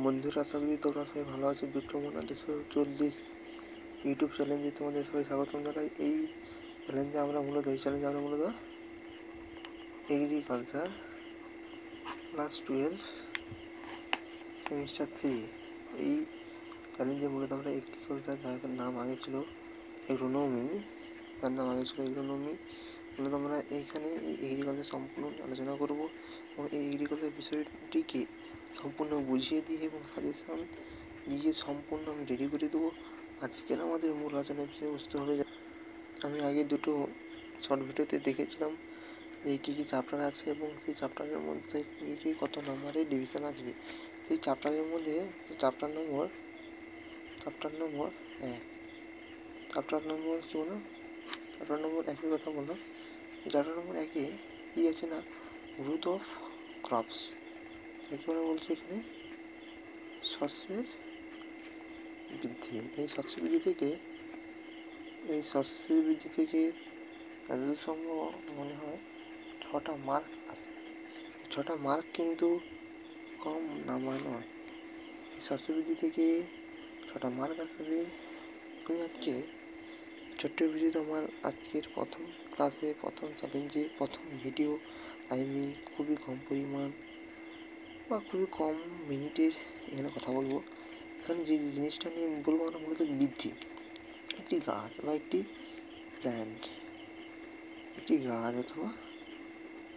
বন্ধুরা, আশা করি তোমরা সবাই ভালো আছো। বিক্রমণা 240 ইউটিউব চ্যালেঞ্জে তোমাদের সবাই স্বাগতম জানাই। এই চ্যালেঞ্জে আমরা মূলত এগ্রিকালচার ক্লাস 12 সেমিস্টার 3 এই চ্যালেঞ্জে মূলত আমরা এগ্রিকালচার, যার নাম আগে ছিল এগ্রোনমি, মূলত আমরা এইখানে এই এগ্রিকালচার সম্পূর্ণ আলোচনা করব এবং এই এগ্রিকালচার বিষয়টিকে সম্পূর্ণ বুঝিয়ে দিয়ে এবং সাজেশন দিয়ে সম্পূর্ণ আমি রেডি করে দেবো। আজকের আমাদের মূল আলোচনার বিষয়বস্তু হবে, আমি আগে দুটো শর্ট ভিডিওতে দেখেছিলাম যে কী কী চ্যাপ্টার আছে এবং সেই চ্যাপ্টারের মধ্যে কী কী কত নম্বরে ডিভিশন আসবে। সেই চ্যাপ্টারের মধ্যে চ্যাপ্টার নম্বর একের কথা বললাম। চ্যাপ্টার নম্বর একে কী আছে না, গ্রোথ অফ ক্রপস। একেবারে বলছি এখানে শস্যের বৃদ্ধি। এই শস্য বৃদ্ধি থেকে যতদূর সম্ভব মনে হয় 6টা মার্ক আসবে। 6টা মার্ক কিন্তু কম নাম্বার নয়। এই শস্য বৃদ্ধি থেকে 6টা মার্ক আসবে। আমি আজকে ছোট্ট ভিডিওতে আমার আজকের প্রথম ক্লাসে, প্রথম চ্যালেঞ্জে, প্রথম ভিডিও আমি খুবই কম পরিমাণ বা খুবই কম মিনিটের এখানে কথা বলবো। এখানে যে জিনিসটা নিয়ে বলবো আমরা মূলত বৃদ্ধি। একটি গাছ বা একটি প্ল্যান্ট, অথবা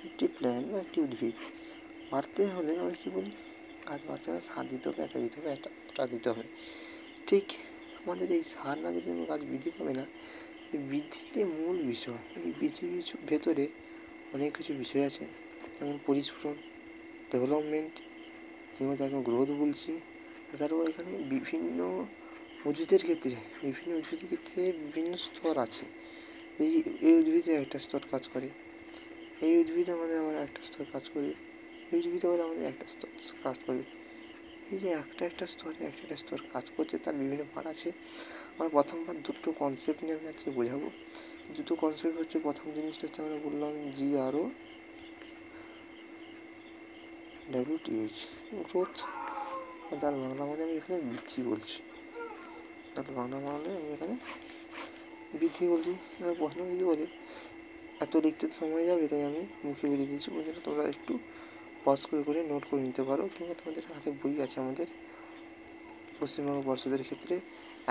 একটি প্ল্যান্ট বা একটি উদ্ভিদ বাড়তে হলে আমরা কী বলি, গাছ বাড়তে হলে সার দিতে হবে, একটা দিতে হবে। ঠিক আমাদের এই সার না দিলে গাছ বৃদ্ধি পাবে না। এই বৃদ্ধিতে মূল বিষয়, এই পৃথিবীর ভেতরে অনেক কিছু বিষয় আছে, যেমন পরিস্ফুরণ, ডেভেলপমেন্ট, কিংবা যাকে গ্রোথ বলছি। তাছাড়াও এখানে বিভিন্ন উদ্ভিদের ক্ষেত্রে বিভিন্ন স্তর আছে। এই উদ্ভিদে একটা স্তর কাজ করে, এই উদ্ভিদে আমাদের আবার একটা স্তর কাজ করবে, এই উদ্ভিদে আবার আমাদের একটা স্তর কাজ করবে। এই যে একটা স্তর কাজ করছে, তার বিভিন্ন পার্ট আছে। আমার প্রথমবার দুটো কনসেপ্ট নিয়ে আমি আজকে বোঝাবো। দুটো কনসেপ্ট হচ্ছে, প্রথম জিনিসটা হচ্ছে আমরা বললাম GROWTH, গ্রোথ। তার বাংলা মানে আমি এখানে বৃদ্ধি বলছি। এবার প্রশ্ন যদি বলে, এত লিখতে সময় যাবে, তাই আমি মুখে বলে দিয়েছি। বন্ধুরা, তোমরা একটু পজ করে নোট করে নিতে পারো, কিংবা তোমাদের হাতে বই আছে। আমাদের পশ্চিমবঙ্গ পর্ষদের ক্ষেত্রে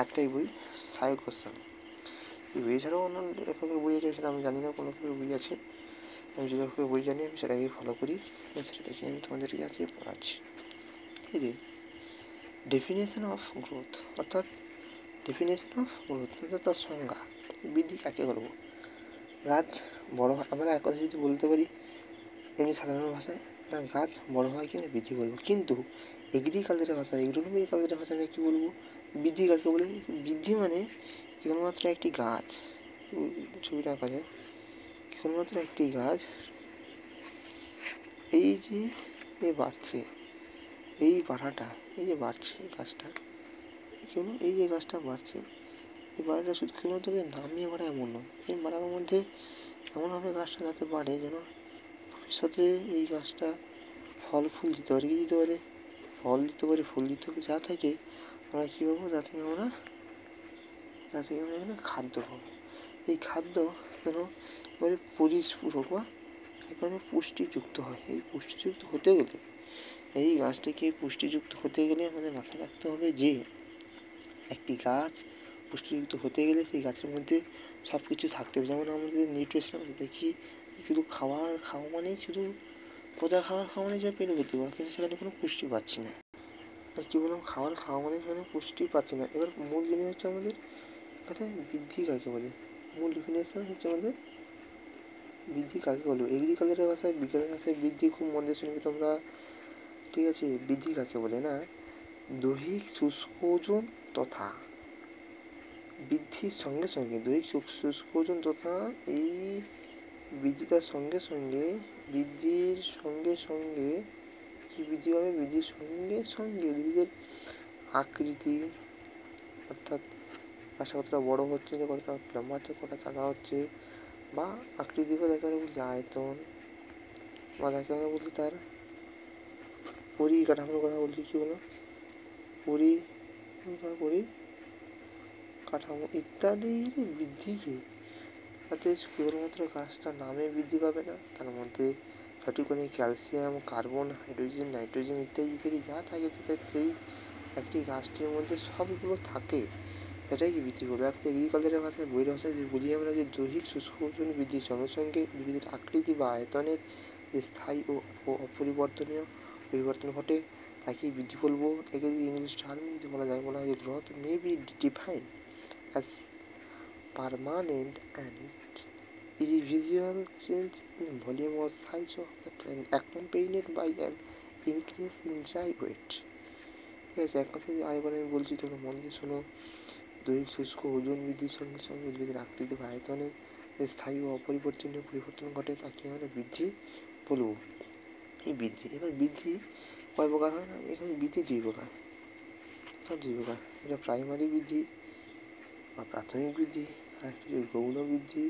একটাই বই, সায়ক গোস্বামী। এই বই এছাড়াও অন্য লেখকের বই আছে, সেটা আমি জানি না কোনো লেখকের বই আছে। আমি যে লেখকের বই জানি আমি সেটাকেই ফলো করি এবং সেটাকে আমি তোমাদেরকে আজকে পড়াচ্ছি। ঠিক আছে, ডেফিনেশন অফ গ্রোথ, অর্থাৎ তার সংজ্ঞা। বৃদ্ধি কাকে বলবো? গাছ বড় হয়, আমরা এক কথা যদি বলতে পারি এমনি সাধারণ ভাষায়, না গাছ বড় হয় কিনা বৃদ্ধি বলবো। কিন্তু এগ্রিকালচারের ভাষায়, এগ্রোনমিকালচারের ভাষায় কী বলবো? বৃদ্ধি কাকে বলে? বৃদ্ধি মানে কেবলমাত্র একটি গাছ, ছবিটা আঁকা যায়, কেবলমাত্র একটি গাছ এই যে বাড়ছে, এই বাড়ছে গাছটা, এই যে গাছটা বাড়ছে, এই বাড়াটা শুধু কেবলমাত্র নামিয়ে বাড়া এমন নয়। এই বাড়ার মধ্যে এমনভাবে গাছটা যাতে বাড়ে যেন ভবিষ্যতে এই গাছটা ফল ফুল দিতে পারে, ফুল দিতে পারে, যা থেকে আমরা কী পাবো, যা থেকে আমরা এখানে খাদ্য পাবো। এই খাদ্য যেন এবারে পরিপূরক বা এখানে পুষ্টিযুক্ত হয়। এই পুষ্টিযুক্ত হতে গেলে, এই গাছটিকে পুষ্টিযুক্ত হতে গেলে আমাদের মাথায় রাখতে হবে যে একটি গাছ পুষ্টিযুক্ত হতে গেলে সেই গাছের মধ্যে সব কিছু থাকতে হবে। যেমন আমাদের নিউট্রিশন আমরা দেখি, শুধু খাওয়া মানেই শুধু খাওয়া মানে যা পেরে ভর্তি হওয়া, কিন্তু সেখানে কোনো পুষ্টি পাচ্ছি না। কী বললাম, খাওয়া মানে সেখানে পুষ্টি পাচ্ছি না। এবার মূল জিনিস হচ্ছে আমাদের কথায় বৃদ্ধি কাকে বলে। মূল ডেফিনেশন হচ্ছে আমাদের বৃদ্ধি কাকে বলবো। এগ্রিকালচারের ভাষায়, বিজ্ঞানের ভাষায় বৃদ্ধি খুব মন দিয়ে শুনবে তোমরা, ঠিক আছে? বৃদ্ধি কাকে বলে না, দৈহিক শুষ্ক ওজন তথা বৃদ্ধির সঙ্গে সঙ্গে শুষ্ক ওজন তথা এই বৃদ্ধির সঙ্গে সঙ্গে কি বৃদ্ধি হবে? বৃদ্ধির সঙ্গে সঙ্গে উদ্ভিদের আকৃতি, অর্থাৎ গাছটা কতটা বড় হচ্ছে, যে কতটা লম্বা হচ্ছে, কতটা চাকা হচ্ছে, বা আকৃতি বা দেখা বলছি আয়তন, বা দেখা বলছি তার পরিকাঠামোর কথা বলছি। কী বলো? পরিকাঠামো ইত্যাদির বৃদ্ধিকে যাতে কেবলমাত্র গাছটা নামে বৃদ্ধি পাবে না, তার মধ্যে সঠিক পরিমাণে ক্যালসিয়াম, কার্বন, হাইড্রোজেন, নাইট্রোজেন ইত্যাদি ইত্যাদি যা থাকে তাদের সেই একটি গাছটির মধ্যে সবগুলো থাকে, সেটাই কি বৃদ্ধি করবে। একটা এগ্রিকালচারের ভাষায় বইয়ের ভাষায় যে বলি আমরা যে দৈহিক শুষ্ক ওজন বৃদ্ধির সঙ্গে সঙ্গে উদ্ভিদের আকৃতি বা আয়তনের যে স্থায়ী ও অপরিবর্তনীয় পরিবর্তন ঘটে তাকেই বৃদ্ধি বলবো। একে যদি ইংলিশ টার্মে যদি বলা হয় যে growth may be defined as permanent and irreversible change in volume or size of the plant accompanied by an increase in dry weight. ঠিক আছে, এক কথায় আরেকবার আমি বলছি, তোমরা মন দিয়ে শোনো। দৈহিক শুষ্ক ওজন বৃদ্ধির সঙ্গে সঙ্গে উদ্ভিদের আকৃতি বা আয়তনে স্থায়ী ও অপরিবর্তনীয় পরিবর্তন ঘটে তাকে আমরা বৃদ্ধি বলব। এই বৃদ্ধি, এবার বৃদ্ধি কয় প্রকার হয় না, এখানে বৃদ্ধি দুই প্রকার। এটা প্রাইমারি বৃদ্ধি বা প্রাথমিক বৃদ্ধি, আর একটি গৌণ বৃদ্ধি।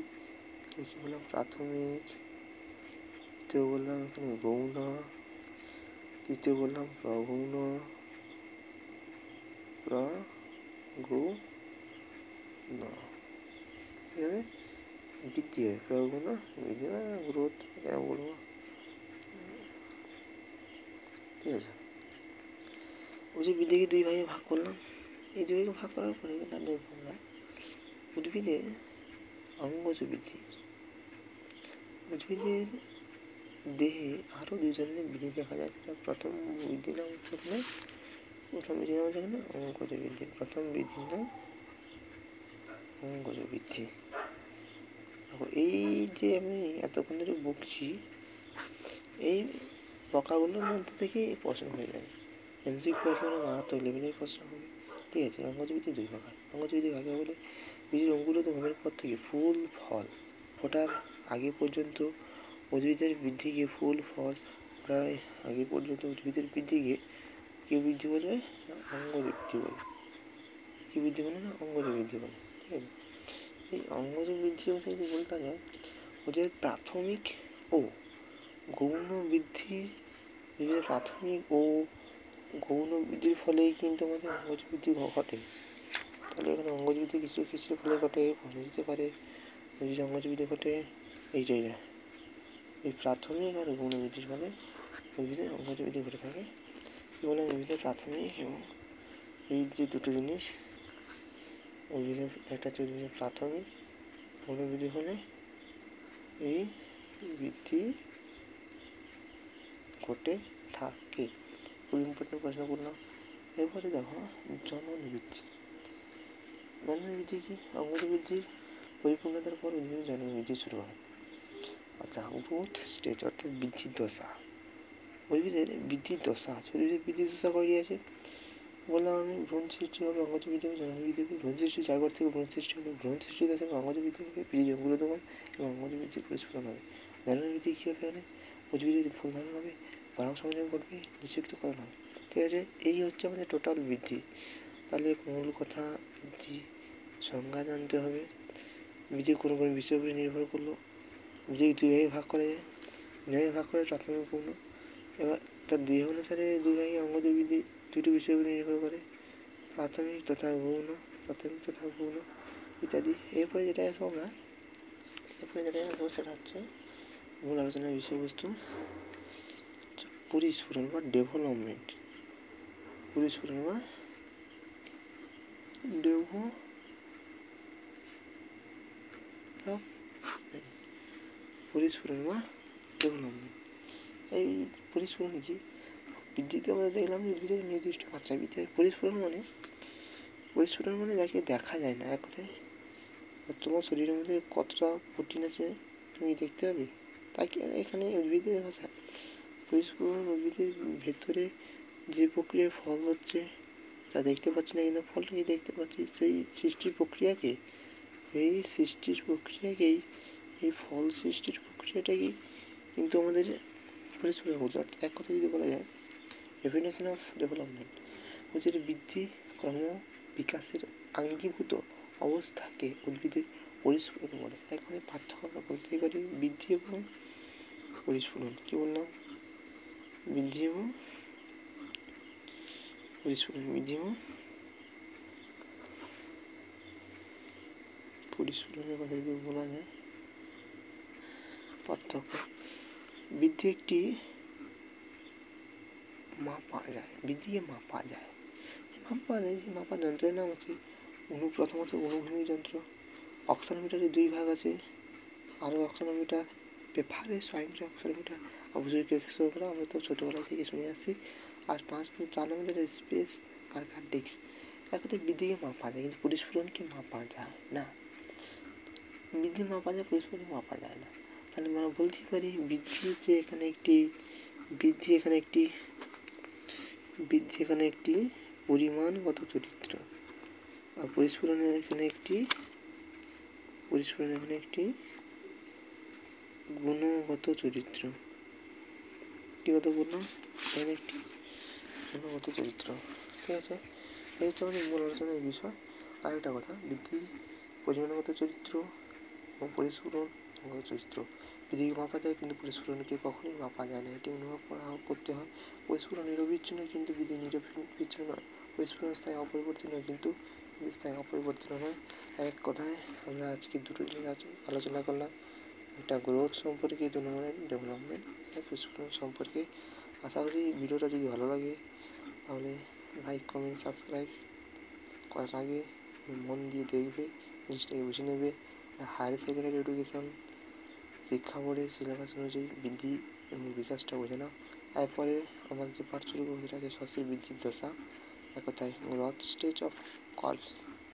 কি বললাম? প্রাথমিক। দ্বিতীয় বললাম এখানে গৌণ, তৃতীয় বললাম প্রগৌণ। এখানে বৃদ্ধি হয়, প্রগৌণ বৃদ্ধি বা গ্রোথ বলবো। ঠিক আছে, ওই যে বৃদ্ধিকে দুই ভাগে ভাগ করলাম। এই দুই ভাগে ভাগ করার পরে দেখবো আমরা উদ্ভিদের অঙ্গজ বৃদ্ধি। উদ্ভিদের দেহে আরও দুই ধরনের বৃদ্ধি দেখা যায়। সেটা প্রথম বৃদ্ধির নাম হচ্ছে এখানে অঙ্গজ বৃদ্ধি। প্রথম বৃদ্ধির নাম অঙ্গজ বৃদ্ধি। এই যে আমি এতক্ষণ ধরে বকছি, এই বকাগুলোর মধ্যে থেকে প্রশ্ন হয়ে যায়, এমসিকিউ প্রশ্ন, মারাত্মক লেভেলের প্রশ্ন হবে। ঠিক আছে, অঙ্গজ বৃদ্ধি দুই প্রকার। অঙ্গজ বৃদ্ধি কাকে বলে? বীজের অঙ্কুরিত ভাবের পর থেকে ফুল ফল ফোটার আগে পর্যন্ত উদ্ভিদের বৃদ্ধিকে ফুল ফল ফোটার আগে পর্যন্ত উদ্ভিদের বৃদ্ধিকে কি বৃদ্ধি বলবে? অঙ্গজ বৃদ্ধি বলে। কি বৃদ্ধি বলে না? অঙ্গজ বৃদ্ধি বলে। ঠিক আছে, এই অঙ্গজ বৃদ্ধি বলতে যদি বলতে যায় ওদের প্রাথমিক ও গৌণ বৃদ্ধি, প্রাথমিক ও গৌণ বৃদ্ধির ফলেই কিন্তু আমাদের অঙ্গজ বৃদ্ধি ঘটে। তাহলে এখানে অঙ্গজ বৃদ্ধি কিছু কিছুর ফলে ঘটে, ঘটে যেতে পারে। যদি অঙ্গজ বৃদ্ধি ঘটে এইটাই না, এই প্রাথমিক আর গৌণ বৃদ্ধির ফলে উদ্ভিদের অঙ্গজ বৃদ্ধি ঘটে থাকে। কি বলে? উদ্ভিদের প্রাথমিক এবং এই যে দুটো জিনিস, উদ্ভিদের একটা হচ্ছে উদ্ভিদের প্রাথমিক গৌণ বৃদ্ধির ফলে এই বৃদ্ধি ঘটে থাকে। খুব ইম্পর্টেন্ট প্রশ্ন করলাম। এরপরে দেখো জনন বৃদ্ধি। জনন বৃদ্ধি কি? অঙ্গজ বৃদ্ধির পরিপূর্ণতার পর উদ্ভিদের জনন বৃদ্ধি শুরু হয়। আচ্ছা, গ্রোথ স্টেজ অর্থাৎ বৃদ্ধির দশা। উদ্ভিদের বৃদ্ধির দশা আছে। উদ্ভিদের বৃদ্ধির দশা কয়টি আছে বললাম আমি? ভ্রূণ সৃষ্টি হবে, অঙ্গজ বৃদ্ধি হবে, জনন বৃদ্ধি হবে। ভ্রূণ সৃষ্টি জায়গা থেকে ভ্রূণ সৃষ্টি হবে, ভ্রূণ সৃষ্টি দশা অঙ্গজ বৃদ্ধি হবে, বীজ অঙ্কুরিত হবে এবং অঙ্গজ বৃদ্ধি পরিস্ফুটন হবে। জনন বৃদ্ধি কী হবে? এখানে উদ্ভিদের ফুল ধারণ হবে, পরাগ সংযোজন ঘটবে, নিষিক্তকরণ হবে। ঠিক আছে, এই হচ্ছে আমাদের টোটাল বৃদ্ধি। তাহলে মূল কথা, বৃদ্ধি সংজ্ঞা জানতে হবে। বৃদ্ধি কোনো কোনো বিষয়ের উপরে নির্ভর করলো। বৃদ্ধি দুই ভাগে ভাগ করা যায়। ভাগ করে প্রাথমিক গৌণ। এবার তার দেহ অনুসারে দুই ভাগে অঙ্গজ বৃদ্ধি দুটি বিষয়ের উপরে নির্ভর করে, প্রাথমিক তথা গৌণ, ইত্যাদি। এরপরে যেটা আসবো আমরা, সেটা হচ্ছে মূল আলোচনার বিষয়বস্তু পরিস্ফুরণ বা ডেভেলপমেন্ট। পরিস্ফুরণ বা ডেভেলপমেন্ট। এই পরিস্ফুরণ কি? বৃদ্ধিতে আমরা দেখলাম উদ্ভিদের নির্দিষ্ট মাত্রায় বৃদ্ধি হয়। পরিস্ফুরণ মানে যাকে দেখা যায় না। এক কথায় তোমার শরীরের মধ্যে কতটা প্রোটিন আছে তুমি দেখতে পাবে, তাকে এখানে উদ্ভিদের ভাষা পরিস্ফুরণ উদ্ভিদের ভেতরে যে প্রক্রিয়ায় ফল হচ্ছে তা দেখতে পাচ্ছি না, কিন্তু ফলটাকে দেখতে পাচ্ছি। সেই সৃষ্টির প্রক্রিয়াকেই এই ফল সৃষ্টির প্রক্রিয়াটাকেই কিন্তু আমাদের পরিস্ফুরণ বলতে হয়। এক কথা যদি বলা যায় ডেফিনেশন অফ ডেভেলপমেন্ট হচ্ছে বৃদ্ধি ক্রম বিকাশের আঙ্গীভূত অবস্থাকে উদ্ভিদের পরিস্ফুরণ বলে। এখানে পার্থক্য আমরা বলতেই পারি বৃদ্ধি এবং পরিস্ফুরণ। কি বললাম? বৃদ্ধি এবং পরিস্ফুরণ বৃদ্ধিমান পরিস্ফুরণের কথা যদি বলা যায় পার্থক্য বৃদ্ধি একটি মাপা যায়, বৃদ্ধিকে মাপা যায় যে মাপার যন্ত্রের নাম আছে প্রথমত অনুভূমিক যন্ত্র। অক্সানোমিটারের 2 ভাগ আছে, আরও অক্সানোমিটার, পেপারে সায়েন্স অক্সানোমিটার, অবশ্যই করা আমরা তো ছোটোবেলা থেকে শুনে আসছি। আর 4 নম্বর স্পেস আর কার্ডিক্স। এক কথায় বৃদ্ধিকে মাপা যায় কিন্তু পরিস্ফুরণকে মাপা যায় না। বৃদ্ধি মাপা যায়, পরিস্ফুরণ মাপা যায় না। তাহলে আমরা বলতেই পারি বৃদ্ধি এখানে একটি পরিমাণগত চরিত্র, আর পরিস্ফুরণের এখানে একটি গুণগত চরিত্র। কি কথা বললাম? এখানে একটি গুণগত চরিত্র। ঠিক আছে, এই হচ্ছে আমাদের মূল আলোচনার বিষয়। আরেকটা কথা, বৃদ্ধি পরিমাণগত চরিত্র এবং পরিস্ফুরণ গুণগত চরিত্র। বৃদ্ধিকে মাপা যায় কিন্তু পরিস্ফুরণকে কখনোই মাপা যায় না, এটি অনুভব করতে হয়। পরিস্ফুরণ নিরবিচ্ছিন্ন কিন্তু বৃদ্ধি নিরবিচ্ছিন্ন নয়। পরিস্ফুরণ স্থায়ী অপরিবর্তনীয় কিন্তু স্থায়ী অপরিবর্তনীয় নয়। এক কথায় আমরা আজকে দুটো জিনিস আলোচনা করলাম, একটা গ্রোথ সম্পর্কে, 2 নম্বরে ডেভেলপমেন্ট, পরিস্ফুরণ সম্পর্কে। আশা করি ভিডিওটা যদি ভালো লাগে তাহলে লাইক কমেন্ট সাবস্ক্রাইব করার আগে মন দিয়ে দেখবে, জিনিসটাকে বুঝে নেবে। হায়ার সেকেন্ডারি এডুকেশন শিক্ষা বোর্ডের সিলেবাস অনুযায়ী বৃদ্ধি এবং বিকাশটা বোঝে নাও। এরপরে আমার যে পাঠ শুরু করবো সেটা হচ্ছে সস্যের বৃদ্ধির দশা, এক কথায় গ্রোথ স্টেজ অফ কর্পস।